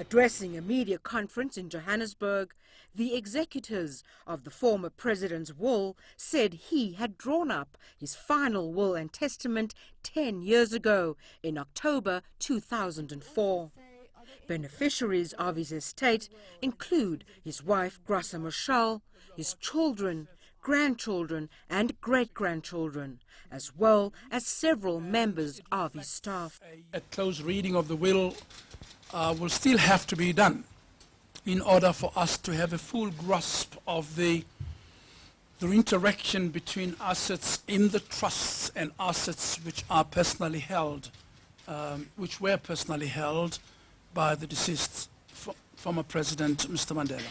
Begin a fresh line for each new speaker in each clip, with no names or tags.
Addressing a media conference in Johannesburg, the executors of the former president's will said he had drawn up his final will and testament 10 years ago in October 2004. Beneficiaries of his estate include his wife Graca Machel, his children, grandchildren and great-grandchildren, as well as several members of his staff.
A close reading of the will will still have to be done in order for us to have a full grasp of the interaction between assets in the trusts and assets which are personally held, which were personally held by the deceased former President, Mr. Mandela.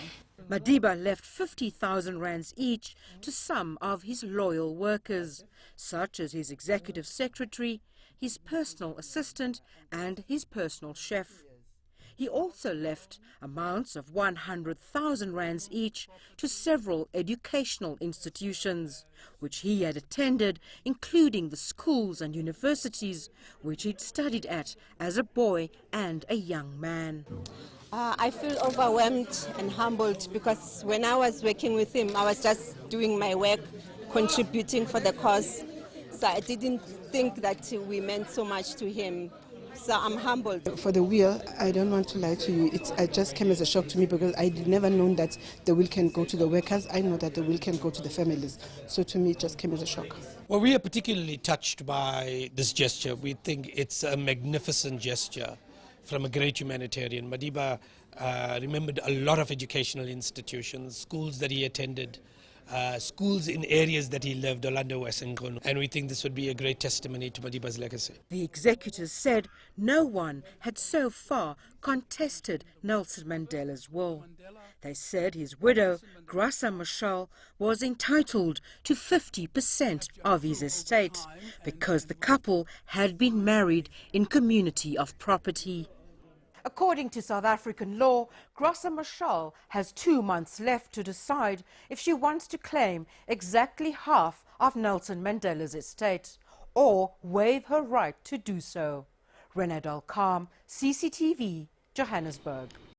Madiba left 50,000 rands each to some of his loyal workers, such as his executive secretary, his personal assistant and his personal chef. He also left amounts of 100,000 rands each to several educational institutions, which he had attended, including the schools and universities which he'd studied at as a boy and a young man.
I feel overwhelmed and humbled because when I was working with him, I was just doing my work, contributing for the cause. So I didn't think that we meant so much to him. So I'm humbled.
For the will, I don't want to lie to you. It just came as a shock to me because I had never known that the will can go to the workers. I know that the will can go to the families. So to me, it just came as a shock.
Well, we are particularly touched by this gesture. We think it's a magnificent gesture from a great humanitarian. Madiba remembered a lot of educational institutions, schools that he attended, schools in areas that he lived, Orlando West and Nkunu. And we think this would be a great testimony to Madiba's legacy.
The executors said no one had so far contested Nelson Mandela's will. They said his widow, Graca Machel, was entitled to 50% of his estate because the couple had been married in community of property. According to South African law, Graca Machel has 2 months left to decide if she wants to claim exactly half of Nelson Mandela's estate or waive her right to do so. Renadal Calm, CCTV, Johannesburg.